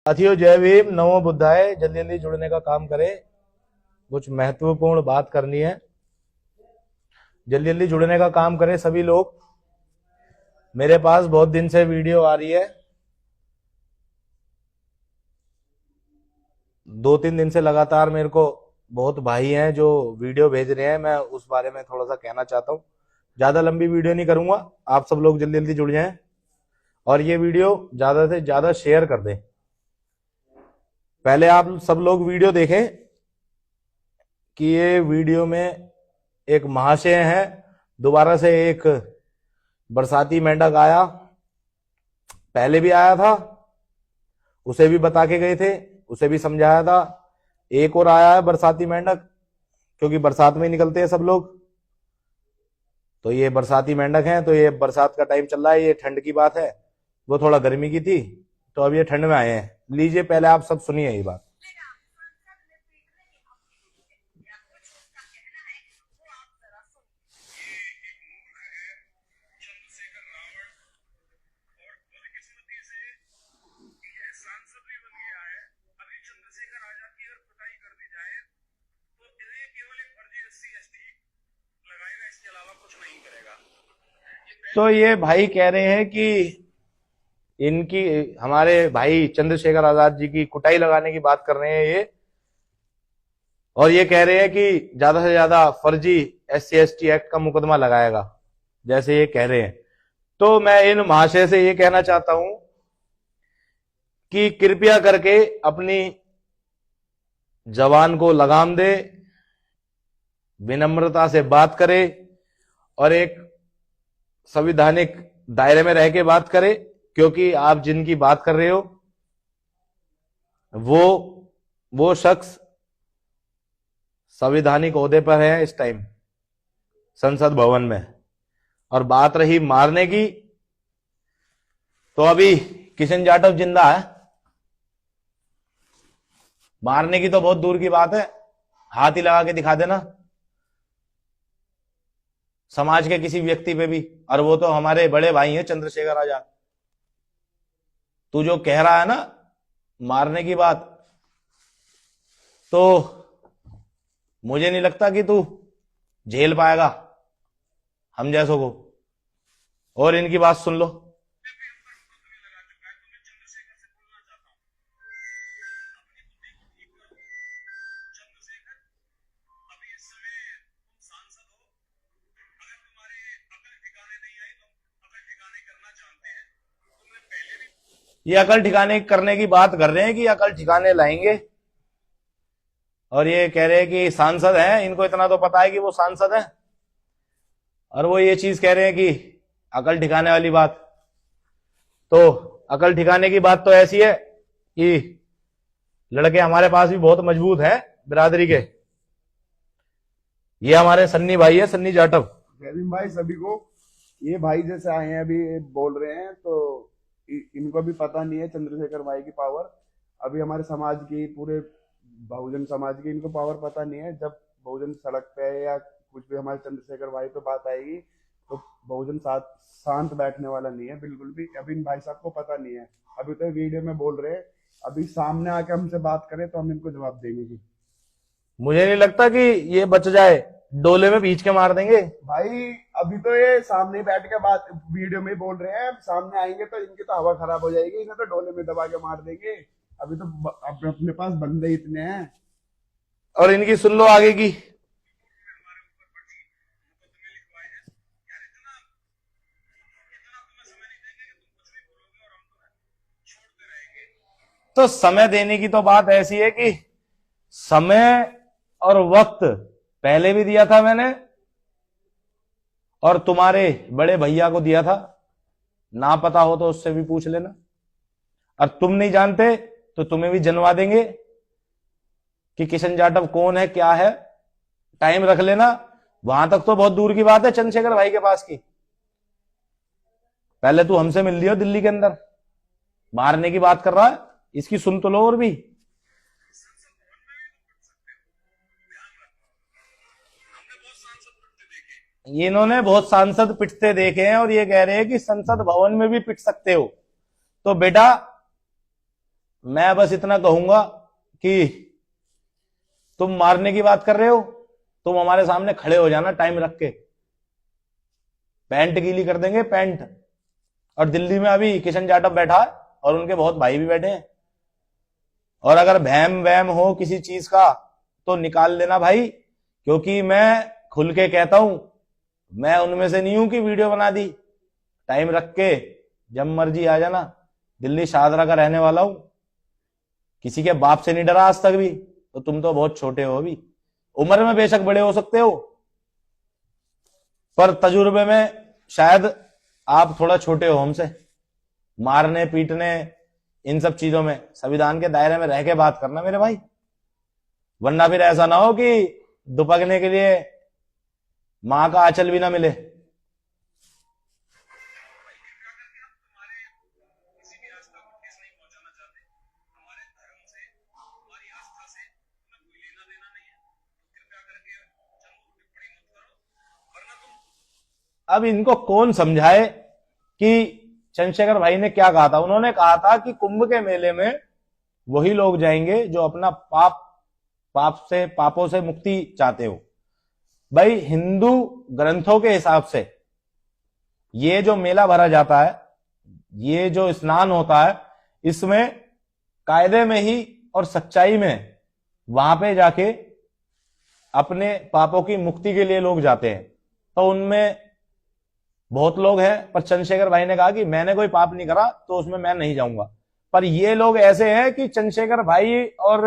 साथियों, जय भीम, नमो बुद्धाय। जल्दी जल्दी जुड़ने का काम करें, कुछ महत्वपूर्ण बात करनी है। जल्दी जल्दी जुड़ने का काम करें सभी लोग। मेरे पास बहुत दिन से वीडियो आ रही है, 2-3 दिन से लगातार मेरे को बहुत भाई हैं जो वीडियो भेज रहे हैं। मैं उस बारे में थोड़ा सा कहना चाहता हूँ। ज्यादा लंबी वीडियो नहीं करूंगा, आप सब लोग जल्दी जल्दी जुड़ जाएं और ये वीडियो ज्यादा से ज्यादा शेयर कर दें। पहले आप सब लोग वीडियो देखें कि ये वीडियो में एक महाशय है, दोबारा से एक बरसाती मेंढक आया, पहले भी आया था, उसे भी बता के गए थे, उसे भी समझाया था। एक और आया है बरसाती मेंढक, क्योंकि बरसात में ही निकलते हैं सब लोग, तो ये बरसाती मेंढक हैं। तो ये बरसात का टाइम चल रहा है, ये ठंड की बात है, वो थोड़ा गर्मी की थी, तो अब ये ठंड में आए हैं। लीजिए, पहले आप सब सुनिए ये बात। तो ये भाई कह रहे हैं कि इनकी, हमारे भाई चंद्रशेखर आजाद जी की कुटाई लगाने की बात कर रहे हैं ये, और ये कह रहे हैं कि ज्यादा से ज्यादा फर्जी SC/ST एक्ट का मुकदमा लगाएगा, जैसे ये कह रहे हैं। तो मैं इन महाशय से ये कहना चाहता हूं कि कृपया करके अपनी जबान को लगाम दे, विनम्रता से बात करे और एक संवैधानिक दायरे में रह के बात करे, क्योंकि आप जिनकी बात कर रहे हो वो शख्स संवैधानिक ओहदे पर है इस टाइम संसद भवन में। और बात रही मारने की, तो अभी किशन जाटव जिंदा है, मारने की तो बहुत दूर की बात है, हाथ ही लगा के दिखा देना समाज के किसी व्यक्ति पे भी, और वो तो हमारे बड़े भाई हैं चंद्रशेखर आजाद। तू जो कह रहा है ना मारने की बात, तो मुझे नहीं लगता कि तू झेल पाएगा हम जैसों को। और इनकी बात सुन लो। ये अकल ठिकाने करने की बात कर रहे हैं कि अकल ठिकाने लाएंगे, और ये कह रहे हैं कि सांसद हैं, इनको इतना तो पता है कि वो सांसद हैं, और वो ये चीज कह रहे हैं कि अकल ठिकाने वाली बात। तो अकल ठिकाने की बात तो ऐसी है कि लड़के हमारे पास भी बहुत मजबूत हैं बिरादरी के। ये हमारे सन्नी भाई है, सन्नी जाटव। जयवीम भाई सभी को, ये भाई जैसे आए हैं अभी बोल रहे हैं, तो इनको भी पता नहीं है चंद्रशेखर भाई की पावर। अभी हमारे समाज की, पूरे बहुजन समाज की इनको पावर पता नहीं है। जब बहुजन सड़क पे या कुछ भी हमारे चंद्रशेखर भाई पे बात आएगी, तो बहुजन शांत बैठने वाला नहीं है बिल्कुल भी। अभी इन भाई साहब को पता नहीं है, अभी तो वीडियो में बोल रहे हैं, अभी सामने आके हमसे बात करें तो हम इनको जवाब देंगे कि मुझे नहीं लगता कि ये बच जाए, डोले में बीच के मार देंगे भाई। अभी तो ये सामने बैठ के बात वीडियो में बोल रहे हैं, सामने आएंगे तो इनकी तो हवा खराब हो जाएगी, इन्हें तो डोले में दबा के मार देंगे। अभी तो अपने पास बंदे इतने हैं। और इनकी सुन लो आगे की। तो समय देने की तो बात ऐसी है कि समय और वक्त पहले भी दिया था मैंने, और तुम्हारे बड़े भैया को दिया था, ना पता हो तो उससे भी पूछ लेना। और तुम नहीं जानते तो तुम्हें भी जनवा देंगे कि किशन जाटव कौन है, क्या है। टाइम रख लेना, वहां तक तो बहुत दूर की बात है चंद्रशेखर भाई के पास की। पहले तू हमसे मिल लियो दिल्ली के अंदर, मारने की बात कर रहा है, इसकी सुन तो लो। और भी इन्होंने बहुत सांसद पिटते देखे हैं, और ये कह रहे हैं कि संसद भवन में भी पिट सकते हो। तो बेटा, मैं बस इतना कहूंगा कि तुम मारने की बात कर रहे हो, तुम हमारे सामने खड़े हो जाना टाइम रख के, पैंट गीली कर देंगे पैंट। और दिल्ली में अभी किशन जाटव बैठा है और उनके बहुत भाई भी बैठे हैं, और अगर वहम वहम हो किसी चीज का तो निकाल देना भाई, क्योंकि मैं खुल के कहता हूं, मैं उनमें से नहीं हूं कि वीडियो बना दी। टाइम रख के जब मर्जी आ जाना। दिल्ली शाहदरा का रहने वाला हूं, किसी के बाप से नहीं डरा आज तक भी। तो तुम तो बहुत छोटे हो, अभी उम्र में बेशक बड़े हो सकते हो, पर तजुर्बे में शायद आप थोड़ा छोटे हो हमसे। मारने पीटने इन सब चीजों में संविधान के दायरे में रह के बात करना मेरे भाई, वरना फिर ऐसा ना हो कि दुपकने के लिए मां का आंचल भी ना मिले। अब इनको कौन समझाए कि चंद्रशेखर भाई ने क्या कहा था। उन्होंने कहा था कि कुंभ के मेले में वही लोग जाएंगे जो अपना पापों से मुक्ति चाहते हो। भाई हिंदू ग्रंथों के हिसाब से ये जो मेला भरा जाता है, ये जो स्नान होता है, इसमें कायदे में ही और सच्चाई में वहां पे जाके अपने पापों की मुक्ति के लिए लोग जाते हैं। तो उनमें बहुत लोग हैं, पर चंद्रशेखर भाई ने कहा कि मैंने कोई पाप नहीं करा तो उसमें मैं नहीं जाऊंगा। पर ये लोग ऐसे हैं कि चंद्रशेखर भाई और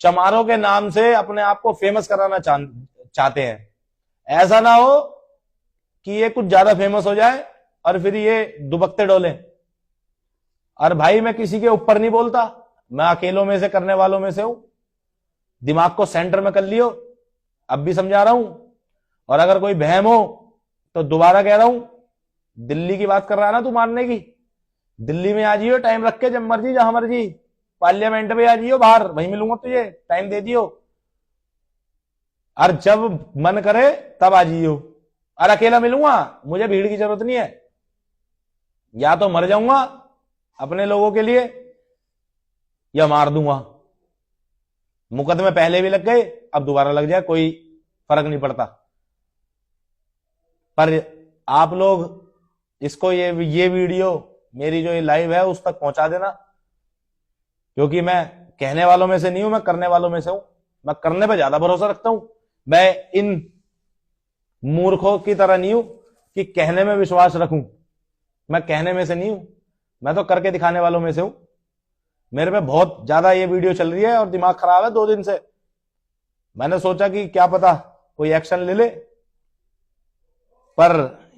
चमारों के नाम से अपने आप को फेमस कराना चाहते हैं। ऐसा ना हो कि ये कुछ ज्यादा फेमस हो जाए और फिर ये दुबकते डोले। और भाई मैं किसी के ऊपर नहीं बोलता, मैं अकेलों में से करने वालों में से हूं। दिमाग को सेंटर में कर लियो, अब भी समझा रहा हूं। और अगर कोई बहम हो तो दोबारा कह रहा हूं, दिल्ली की बात कर रहा है ना तू मारने की, दिल्ली में आ जाइयो टाइम रख के, जब मर्जी जहां मर्जी, पार्लियामेंट में आ जाइयो, बाहर वहीं मिलूंगा तुझे, टाइम दे दियो। और जब मन करे तब आ जाइयो, और अकेला मिलूंगा, मुझे भीड़ की जरूरत नहीं है। या तो मर जाऊंगा अपने लोगों के लिए या मार दूंगा। मुकदमे पहले भी लग गए, अब दोबारा लग जाए, कोई फर्क नहीं पड़ता। पर आप लोग इसको ये वीडियो मेरी जो ये लाइव है उस तक पहुंचा देना, क्योंकि मैं कहने वालों में से नहीं हूं, मैं करने वालों में से हूं। मैं करने पे ज्यादा भरोसा रखता हूं। मैं इन मूर्खों की तरह नहीं हूं कि कहने में विश्वास रखूं। मैं कहने में से नहीं हूं, मैं तो करके दिखाने वालों में से हूं। मेरे पे बहुत ज्यादा ये वीडियो चल रही है और दिमाग खराब है 2 दिन से। मैंने सोचा कि क्या पता कोई एक्शन ले ले, पर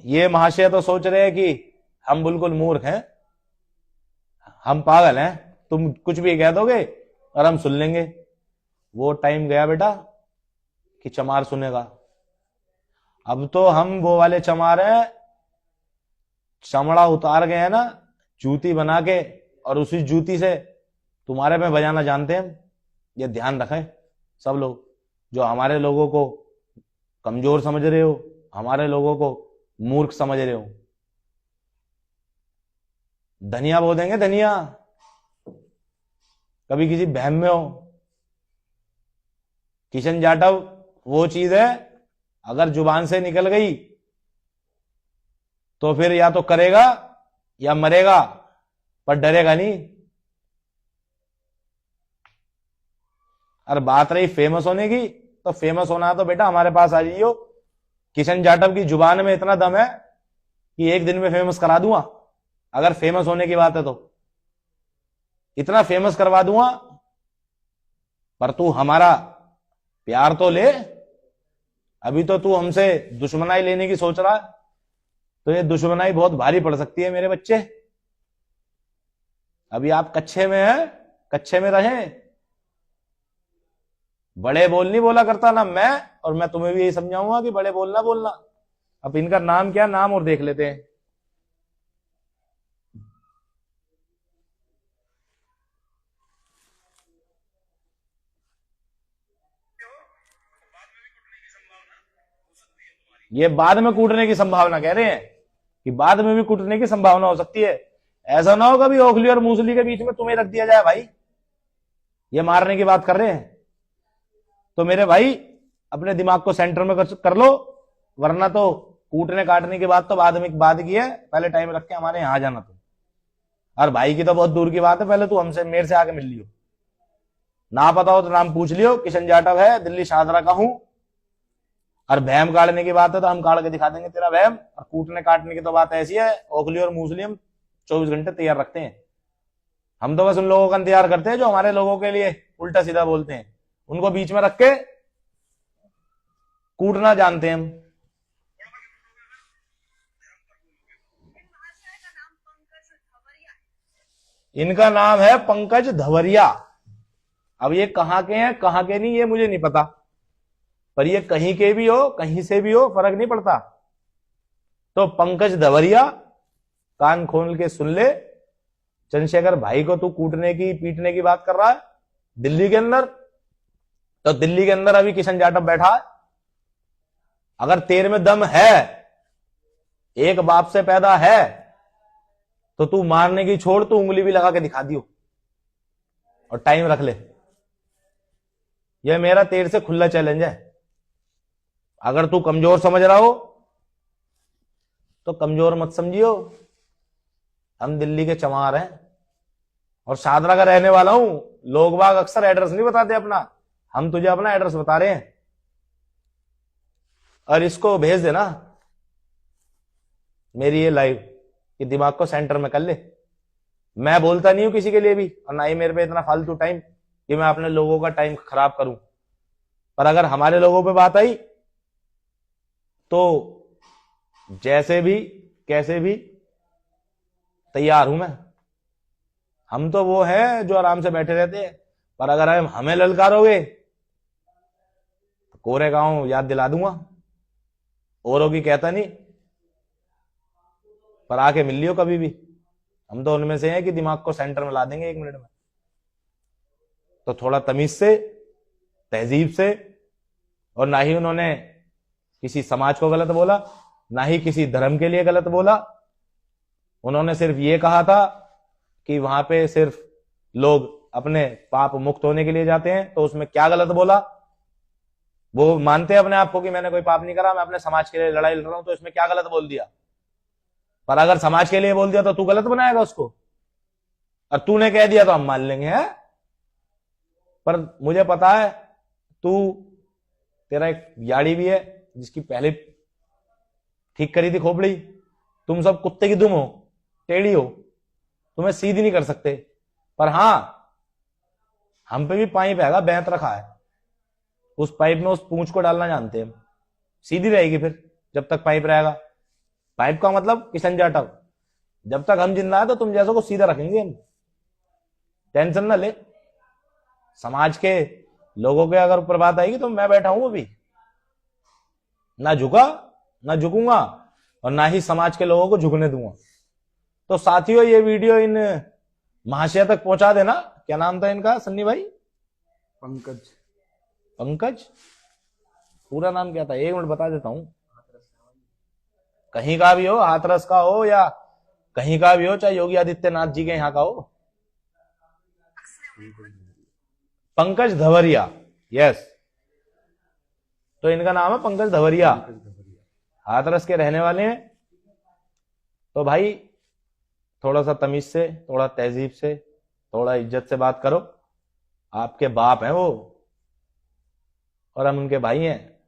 ये महाशय तो सोच रहे हैं कि हम बिल्कुल मूर्ख हैं, हम पागल हैं, तुम कुछ भी कह दोगे और हम सुन लेंगे। वो टाइम गया बेटा कि चमार सुनेगा। अब तो हम वो वाले चमार हैं, चमड़ा उतार गए हैं ना जूती बना के, और उसी जूती से तुम्हारे पे बजाना जानते हैं हम। ये ध्यान रखें सब लोग, जो हमारे लोगों को कमजोर समझ रहे हो, हमारे लोगों को मूर्ख समझ रहे हो। धनिया बो देंगे, धनिया, कभी किसी बहम में हो। किशन जाटव वो चीज है, अगर जुबान से निकल गई तो फिर या तो करेगा या मरेगा, पर डरेगा नहीं। और बात रही फेमस होने की, तो फेमस होना है तो बेटा हमारे पास आ जाइयो। किशन जाटव की जुबान में इतना दम है कि एक दिन में फेमस करा दूंगा। अगर फेमस होने की बात है तो इतना फेमस करवा दूंगा। पर तू हमारा प्यार तो ले। अभी तो तू हमसे दुश्मनाई लेने की सोच रहा है, तो ये दुश्मनाई बहुत भारी पड़ सकती है मेरे बच्चे। अभी आप कच्चे में हैं, कच्चे में रहें। बड़े बोल नहीं बोला करता ना मैं, और मैं तुम्हें भी यही समझाऊंगा कि बड़े बोलना बोलना। अब इनका नाम क्या, नाम और देख लेते हैं। ये बाद में कूटने की संभावना कह रहे हैं कि बाद में भी कूटने की संभावना हो सकती है। ऐसा ना हो कभी ओखली और मूसली के बीच में तुम्हें रख दिया जाए भाई, ये मारने की बात कर रहे हैं। तो मेरे भाई अपने दिमाग को सेंटर में कर लो, वरना तो कूटने काटने की बात तो बाद की है, पहले टाइम रख के हमारे यहाँ जाना तुम। और भाई की तो बहुत दूर की बात है, पहले तू हमसे मेरे से आके मिल लियो, ना पता हो तो नाम पूछ लियो, किशन जाटव है, दिल्ली शाहदरा का हूं। और भैम काटने की बात है तो हम काट के दिखा देंगे तेरा भैम। और कूटने काटने की तो बात ऐसी है, ओखली और मूसली हम 24 घंटे तैयार रखते हैं। हम तो बस उन लोगों का इंतजार करते हैं जो हमारे लोगों के लिए उल्टा सीधा बोलते हैं, उनको बीच में रख के कूटना जानते हैं हम। इनका नाम है पंकज धवरिया। अब ये कहां के हैं कहां के नहीं ये मुझे नहीं पता, पर ये कहीं के भी हो कहीं से भी हो फर्क नहीं पड़ता। तो पंकज धवरिया, कान खोल के सुन ले, चंद्रशेखर भाई को तू कूटने की पीटने की बात कर रहा है दिल्ली के अंदर, तो दिल्ली के अंदर अभी किशन जाटव बैठा है। अगर तेरे में दम है, एक बाप से पैदा है, तो तू मारने की छोड़, तू उंगली भी लगा के दिखा दियो और टाइम रख ले। यह मेरा तेरे से खुला चैलेंज है। अगर तू कमजोर समझ रहा हो तो कमजोर मत समझियो, हम दिल्ली के चमार हैं और शाहदरा का रहने वाला हूं। लोग बाग अक्सर एड्रेस नहीं बताते अपना, हम तुझे अपना एड्रेस बता रहे हैं। और इसको भेज देना मेरी ये लाइव, कि दिमाग को सेंटर में कर ले। मैं बोलता नहीं हूं किसी के लिए भी, और ना ही मेरे पे इतना फालतू टाइम कि मैं अपने लोगों का टाइम खराब करूं। पर अगर हमारे लोगों पे बात आई तो जैसे भी कैसे भी तैयार हूं मैं। हम तो वो हैं जो आराम से बैठे रहते हैं, पर अगर हमें ललकारोगे तो कोरे गांव याद दिला दूंगा। औरों की कहता नहीं, पर आके मिल लियो कभी भी। हम तो उनमें से हैं कि दिमाग को सेंटर में ला देंगे 1 मिनट में। तो थोड़ा तमीज से, तहजीब से, और ना ही उन्होंने किसी समाज को गलत बोला, ना ही किसी धर्म के लिए गलत बोला। उन्होंने सिर्फ ये कहा था कि वहां पे सिर्फ लोग अपने पाप मुक्त होने के लिए जाते हैं, तो उसमें क्या गलत बोला। वो मानते हैं अपने आप को कि मैंने कोई पाप नहीं करा, मैं अपने समाज के लिए लड़ाई लड़ रहा हूं, तो इसमें क्या गलत बोल दिया। पर अगर समाज के लिए बोल दिया तो तू गलत बनाएगा उसको, और तूने कह दिया तो हम मान लेंगे है। पर मुझे पता है तेरा एक याड़ी भी है जिसकी पहले ठीक करी थी खोपड़ी। तुम सब कुत्ते की दुम हो, टेढ़ी हो, तुम्हें सीधी नहीं कर सकते। पर हां, हम पे भी पाइप हैगा, बैंत रखा है, उस पाइप में उस पूंछ को डालना जानते हैं। सीधी रहेगी फिर जब तक पाइप रहेगा। पाइप का मतलब किशन जाटव, जब तक हम जिंदा है तो तुम जैसों को सीधा रखेंगे हम, टेंशन ना ले। समाज के लोगों के अगर ऊपर बात आएगी तो मैं बैठा हूं अभी, ना झुका ना झुकूंगा, और ना ही समाज के लोगों को झुकने दूंगा। तो साथियों, ये वीडियो इन महाशय तक पहुंचा देना। क्या नाम था इनका सन्नी भाई? पंकज। पंकज, पूरा नाम क्या था? 1 मिनट बता देता हूं। कहीं का भी हो, हाथरस का हो या कहीं का भी हो, चाहे योगी आदित्यनाथ जी के यहाँ का हो, पंकज धवरिया। यस, तो इनका नाम है पंकज धवरिया, हाथरस के रहने वाले हैं। तो भाई थोड़ा सा तमीज से, थोड़ा तहजीब से, थोड़ा इज्जत से बात करो। आपके बाप हैं वो और हम उनके भाई हैं,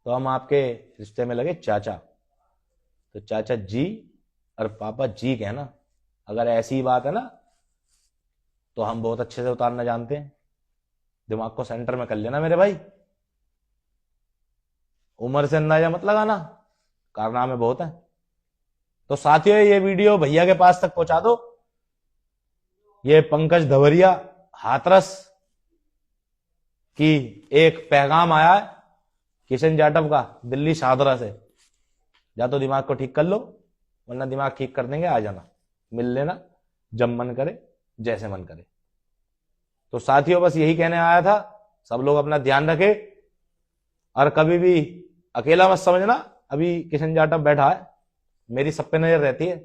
तो हम आपके रिश्ते में लगे चाचा। तो चाचा जी और पापा जी कहना। अगर ऐसी बात है ना तो हम बहुत अच्छे से उतारना जानते हैं। दिमाग को सेंटर में कर लेना मेरे भाई। उम्र से अंदाजा मत लगाना, कारनामे बहुत हैं। तो साथियों, ये वीडियो भैया के पास तक पहुंचा दो। ये पंकज धवरिया हाथरस की एक पैगाम आया है किशन जाटव का दिल्ली शाहदरा से। या तो दिमाग को ठीक कर लो, वरना दिमाग ठीक कर देंगे, आ जाना, मिल लेना जब मन करे, जैसे मन करे। तो साथियों, बस यही कहने आया था। सब लोग अपना ध्यान रखे और कभी भी अकेला मत समझना। अभी किशन जाटव बैठा है, मेरी सब पे नजर रहती है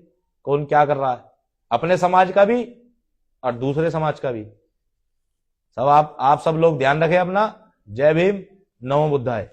कौन क्या कर रहा है। अपने समाज का भी और दूसरे समाज का भी। सब आप सब लोग ध्यान रखें अपना। जय भीम, नमो बुद्धाय।